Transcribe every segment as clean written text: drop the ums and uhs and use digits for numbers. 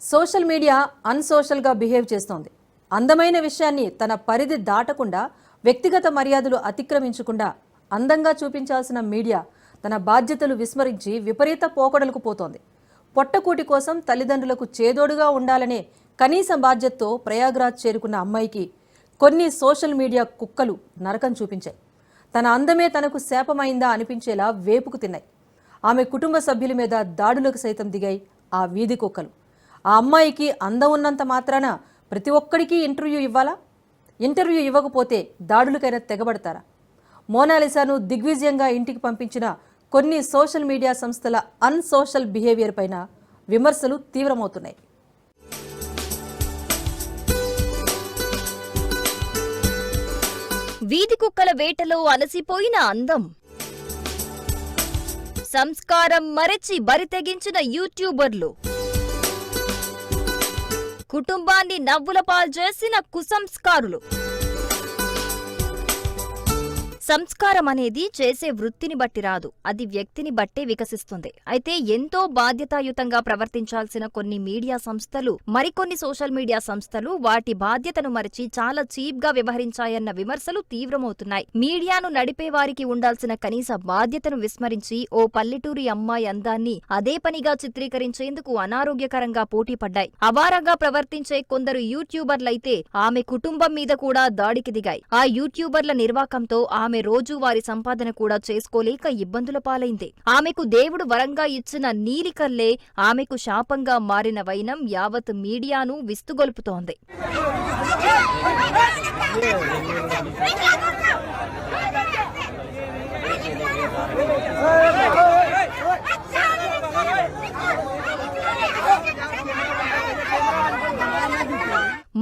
Social media అన్సోషల్గా behave చేస్తోంది. అందమైన విషయాన్ని తన పరిధి దాటకుండా, వ్యక్తిగత మర్యాదలు అతిక్రమించకుండా అందంగా చూపించాల్సిన మీడియా తన బాధ్యతలు విస్మరించి విపరీత పోకడలకు పోతోంది. పొట్టకూటి కోసం తల్లిదండ్రులకు చేదోడుగా ఉండాలనే కనీస బాధ్యతతో ప్రయాగ్రాజ్ చేరుకున్న అమ్మాయికి కొన్ని సోషల్ మీడియా కుక్కలు నరకం చూపించాయి. తన అందమే తనకు శాపమైందా అనిపించేలా వేపుకు తిన్నాయి. ఆమె కుటుంబ సభ్యుల మీద దాడులకు సైతం దిగాయి ఆ వీధి కుక్కలు. ఆ అమ్మాయికి అందం ఉన్నంత మాత్రాన ప్రతి ఒక్కడికి ఇంటర్వ్యూ ఇవ్వాలా? ఇంటర్వ్యూ ఇవ్వకపోతే దాడులకైనా తెగబడతారా? మోనాలిసాను దిగ్విజయంగా ఇంటికి పంపించిన కొన్ని సోషల్ మీడియా సంస్థల అన్సోషల్ బిహేవియర్ పైన విమర్శలు తీవ్రమవుతున్నాయి. వీధి కుక్కల వేటలో అలసిపోయిన అందం, సంస్కారం మరచి బరితెగించిన యూట్యూబర్లు, కుటుంబాన్ని నవ్వుల పాల్చేసిన కుసంస్కారులు. సంస్కారం అనేది చేసే వృత్తిని బట్టి రాదు, అది వ్యక్తిని బట్టే వికసిస్తుంది. అయితే ఎంతో బాధ్యతాయుతంగా ప్రవర్తించాల్సిన కొన్ని మీడియా సంస్థలు, మరికొన్ని సోషల్ మీడియా సంస్థలు వాటి బాధ్యతను మరిచి చాలా చీప్ గా వ్యవహరించాయన్న విమర్శలు తీవ్రమవుతున్నాయి. మీడియాను నడిపే వారికి ఉండాల్సిన కనీస బాధ్యతను విస్మరించి ఓ పల్లెటూరి అమ్మాయి అందాన్ని అదే పనిగా చిత్రీకరించేందుకు అనారోగ్యకరంగా పోటీ పడ్డాయి. అవారాగా ప్రవర్తించే కొందరు యూట్యూబర్లైతే ఆమె కుటుంబం మీద కూడా దాడికి దిగాయి. ఆ యూట్యూబర్ల నిర్వాకంతో ఆమె రోజువారీ సంపాదన కూడా చేసుకోలేక ఇబ్బందుల పాలైంది. ఆమెకు దేవుడు వరంగా ఇచ్చిన నీలికల్లే ఆమెకు శాపంగా మారిన వైనం యావత్ మీడియాను విస్తుగొల్పుతోంది.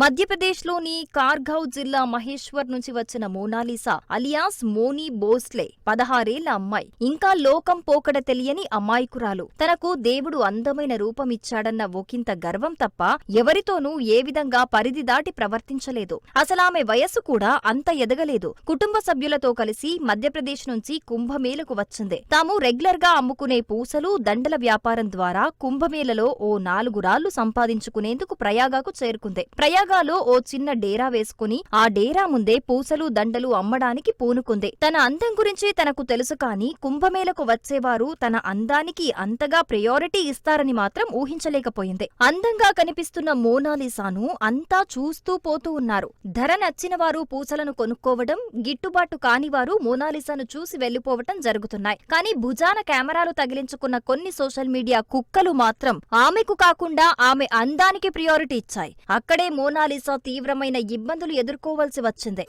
మధ్యప్రదేశ్లోని కార్గౌ జిల్లా మహేశ్వర్ నుంచి వచ్చిన మోనాలిసా అలియాస్ మోనీ బోస్లే 16 అమ్మాయి. ఇంకా లోకం పోకడ తెలియని అమాయకురాలు. తనకు దేవుడు అందమైన రూపమిచ్చాడన్న ఒకంత గర్వం తప్ప ఎవరితోనూ ఏ విధంగా పరిధి దాటి ప్రవర్తించలేదు. అసలామె వయస్సు కూడా అంత ఎదగలేదు. కుటుంబ సభ్యులతో కలిసి మధ్యప్రదేశ్ నుంచి కుంభమేళకు వచ్చింది. తాము రెగ్యులర్ గా అమ్ముకునే పూసలు, దండల వ్యాపారం ద్వారా కుంభమేళలో ఓ 4 రాళ్లు సంపాదించుకునేందుకు ప్రయాగకు చేరుకుంది. ప్రయాగలో ఓ చిన్న డేరా వేసుకుని ఆ డేరా ముందే పూసలు, దండలు అమ్మడానికి పూనుకుంది. తన అందం గురించి తనకు తెలుసు, కానీ కుంభమేళకు వచ్చేవారు తన అందానికి అంతగా ప్రయారిటీ ఇస్తారని మాత్రం ఊహించలేకపోయింది. అందంగా కనిపిస్తున్న మోనాలిసాను అంతా చూస్తూ పోతూ ఉన్నారు. ధర నచ్చిన వారు పూసలను కొనుక్కోవడం, గిట్టుబాటు కానివారు మోనాలిసాను చూసి వెళ్లిపోవటం జరుగుతున్నాయి. కానీ భుజాన కెమెరాలు తగిలించుకున్న కొన్ని సోషల్ మీడియా కుక్కలు మాత్రం ఆమెకు కాకుండా ఆమె అందానికి ప్రయారిటీ ఇచ్చాయి. అక్కడే మోనాలిసా తీవ్రమైన ఇబ్బందులు ఎదుర్కోవాల్సి వచ్చింది.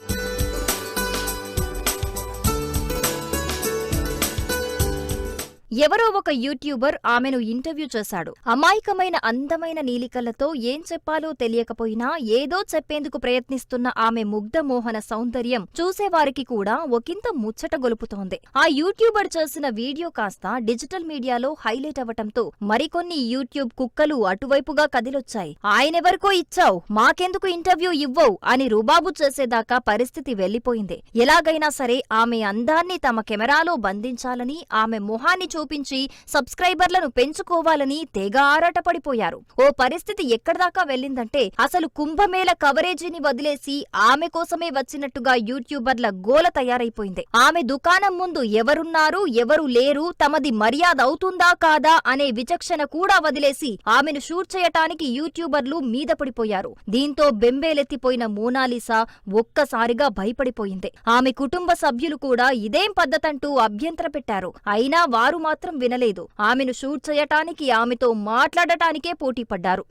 ఎవరో ఒక యూట్యూబర్ ఆమెను ఇంటర్వ్యూ చేశాడు. అమాయకమైన అందమైన నీలికలతో ఏం చెప్పాలో తెలియకపోయినా ఏదో చెప్పేందుకు ప్రయత్నిస్తున్న ఆమె ముగ్ధమోహన సౌందర్యం చూసేవారికి కూడా ఒకంత ముచ్చట గొలుపుతోంది. ఆ యూట్యూబర్ చేసిన వీడియో కాస్త డిజిటల్ మీడియాలో హైలైట్ అవ్వటంతో మరికొన్ని యూట్యూబ్ కుక్కలు అటువైపుగా కదిలొచ్చాయి. ఆయనెవరికో ఇచ్చావు, మాకెందుకు ఇంటర్వ్యూ ఇవ్వవు అని రుబాబు చేసేదాకా పరిస్థితి వెళ్లిపోయింది. ఎలాగైనా సరే ఆమె అందాన్ని తమ కెమెరాలో బంధించాలని, ఆమె మొహాన్ని చూపించి సబ్స్క్రైబర్లను పెంచుకోవాలని తెగ ఆరాటపడిపోయారు. ఓ పరిస్థితి ఎక్కడిదాకా వెళ్లిందంటే అసలు కుంభమేళ కవరేజీని వదిలేసి ఆమె కోసమే వచ్చినట్టుగా యూట్యూబర్ల గోల తయారైపోయింది. ఆమె దుకాణం ముందు ఎవరున్నారు, ఎవరు లేరు, తమది మర్యాద అవుతుందా కాదా అనే విచక్షణ కూడా వదిలేసి ఆమెను షూట్ చేయటానికి యూట్యూబర్లు మీద పడిపోయారు. దీంతో బెంబేలెత్తిపోయిన మోనాలిసా ఒక్కసారిగా భయపడిపోయింది. ఆమె కుటుంబ సభ్యులు కూడా ఇదేం పద్ధతంటూ అభ్యంతర పెట్టారు. అయినా వారు మాత్రం వినలేదు. ఆమెను షూట్ చేయటానికి, ఆమెతో మాట్లాడటానికే పోటీ పడ్డారు.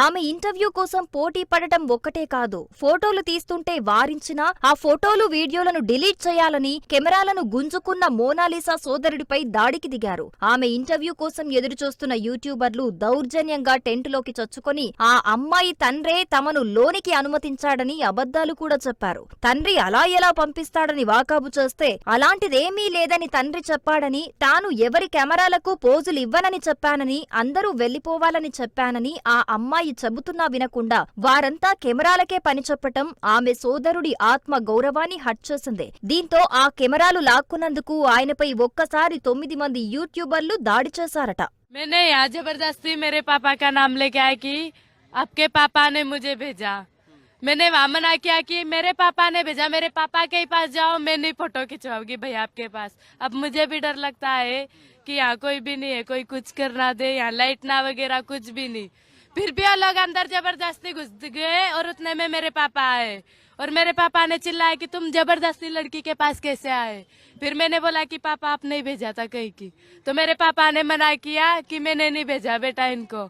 ఆమె ఇంటర్వ్యూ కోసం పోటీ పడటం ఒక్కటే కాదు, ఫోటోలు తీస్తుంటే వారించినా ఆ ఫోటోలు, వీడియోలను డిలీట్ చేయాలని కెమెరాలను గుంజుకున్న మోనాలిసా సోదరుడిపై దాడికి దిగారు. ఆమె ఇంటర్వ్యూ కోసం ఎదురుచూస్తున్న యూట్యూబర్లు దౌర్జన్యంగా టెంటులోకి చొచ్చుకొని ఆ అమ్మాయి తండ్రే తమను లోనికి అనుమతించాడని అబద్ధాలు కూడా చెప్పారు. తండ్రి అలా ఎలా పంపిస్తాడని వాకాబు చేస్తే అలాంటిదేమీ లేదని తండ్రి చెప్పాడని, తాను ఎవరి కెమెరాలకు పోజులు ఇవ్వనని చెప్పానని, అందరూ వెళ్లిపోవాలని చెప్పానని ఆ అమ్మాయి అమ్మాయి చెబుతున్నా వినకుండా వారంతా కెమెరాలకే పని చెప్పటం ఆమె సోదరుడి ఆత్మ గౌరవాన్ని హట్ చేసింది. దీంతో ఆ కెమెరాలు లాక్కున్నందుకు ఆయనపై ఒక్కసారి 9 మంది యూట్యూబర్లు దాడి చేశారట. मैंने यहाँ जबरदस्ती मेरे पापा का नाम लेके आया कि आपके पापा ने मुझे भेजा। मैंने वहाँ मना किया कि मेरे पापा ने भेजा, मेरे पापा के पास जाओ, मैं नहीं फोटो खिंचवाऊंगी भैया आपके पास। अब मुझे भी डर लगता है कि यहाँ कोई भी नहीं है, कोई कुछ करना दे, यहाँ लाइट ना वगैरह कुछ भी नहीं। फिर भी वो लोग अंदर जबरदस्ती घुस गए और उतने में मेरे पापा आए और मेरे पापा ने चिल्लाया कि तुम जबरदस्ती लड़की के पास कैसे आए। फिर मैंने बोला कि पापा आप नहीं भेजा था कहीं की, तो मेरे पापा ने मना किया कि मैंने नहीं भेजा बेटा इनको।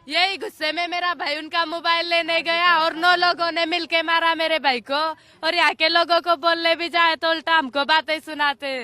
यही गुस्से में मेरा भाई उनका मोबाइल लेने गया और 9 लोगों ने मिलके मारा मेरे भाई को, और यहाँ के लोगों को बोलने भी जाए तो उल्टा हमको बातें सुनाते।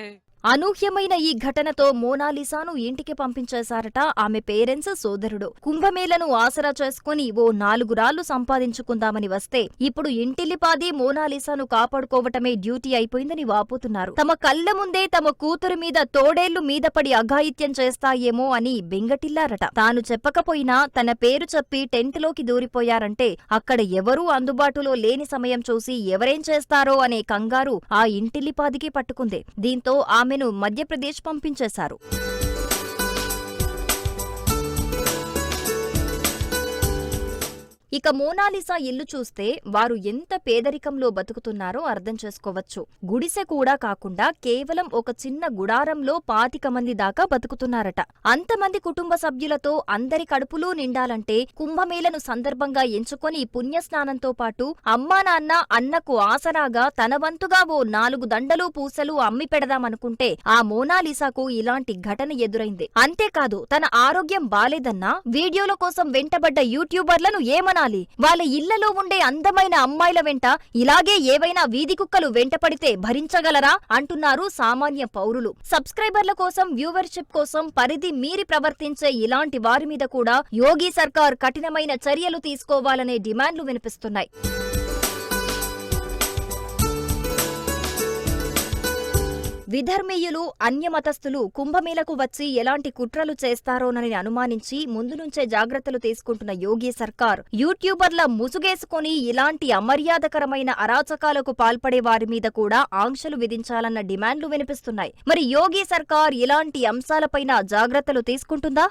అనూహ్యమైన ఈ ఘటనతో మోనాలిసాను ఇంటికి పంపించేశారట ఆమె పేరెంట్స్, సోదరుడు. కుంభమేళను ఆసరా చేసుకుని ఓ 4 రాళ్లు సంపాదించుకుందామని వస్తే ఇప్పుడు ఇంటిల్లిపాది మోనాలిసాను కాపాడుకోవటమే డ్యూటీ అయిపోయిందని వాపోతున్నారు. తమ కళ్ల ముందే తమ కూతురు మీద తోడేళ్లు మీద పడి అఘాయిత్యం చేస్తాయేమో అని బెంగటిల్లారట. తాను చెప్పకపోయినా తన పేరు చెప్పి టెంట్లోకి దూరిపోయారంటే అక్కడ ఎవరూ అందుబాటులో లేని సమయం చూసి ఎవరేం చేస్తారో అనే కంగారు ఆ ఇంటిల్లిపాదికి పట్టుకుంది. దీంతో ఆమెను మధ్యప్రదేశ్ పంపించేశారు. ఇక మోనాలిసా ఇల్లు చూస్తే వారు ఎంత పేదరికంలో బతుకుతున్నారో అర్థం చేసుకోవచ్చు. గుడిసె కూడా కాకుండా కేవలం ఒక చిన్న గుడారంలో 25 మంది దాకా బతుకుతున్నారట. అంతమంది కుటుంబ సభ్యులతో అందరి కడుపులు నిండాలంటే కుంభమేళను సందర్భంగా ఎంచుకొని పుణ్యస్నానంతో పాటు అమ్మా నాన్న అన్నకు ఆసరాగా తన వంతుగా ఓ 4 దండలు పూసలు అమ్మి పెడదామనుకుంటే ఆ మోనాలిసాకు ఇలాంటి ఘటన ఎదురైంది. అంతేకాదు తన ఆరోగ్యం బాలేదన్నా వీడియోల కోసం వెంటబడ్డ యూట్యూబర్లను ఏమనాలి? వాళ్ళ ఇళ్లలో ఉండే అందమైన అమ్మాయిల వెంట ఇలాగే ఏవైనా వీధి కుక్కలు వెంటపడితే భరించగలరా అంటున్నారు సామాన్య పౌరులు. సబ్స్క్రైబర్ల కోసం, వ్యూవర్షిప్ కోసం పరిధి మీరి ప్రవర్తించే ఇలాంటి వారి మీద కూడా యోగి సర్కార్ కఠినమైన చర్యలు తీసుకోవాలనే డిమాండ్లు వినిపిస్తున్నాయి. విధర్మీయులు, అన్యమతస్థులు కుంభమేళకు వచ్చి ఎలాంటి కుట్రలు చేస్తారోనని అనుమానించి ముందు నుంచే జాగ్రత్తలు తీసుకుంటున్న యోగి సర్కార్ యూట్యూబర్ల ముసుగేసుకుని ఇలాంటి అమర్యాదకరమైన అరాచకాలకు పాల్పడే వారి మీద కూడా ఆంక్షలు విధించాలన్న డిమాండ్లు వినిపిస్తున్నాయి. మరి యోగి సర్కార్ ఇలాంటి అంశాలపైన జాగ్రత్తలు తీసుకుంటుందా?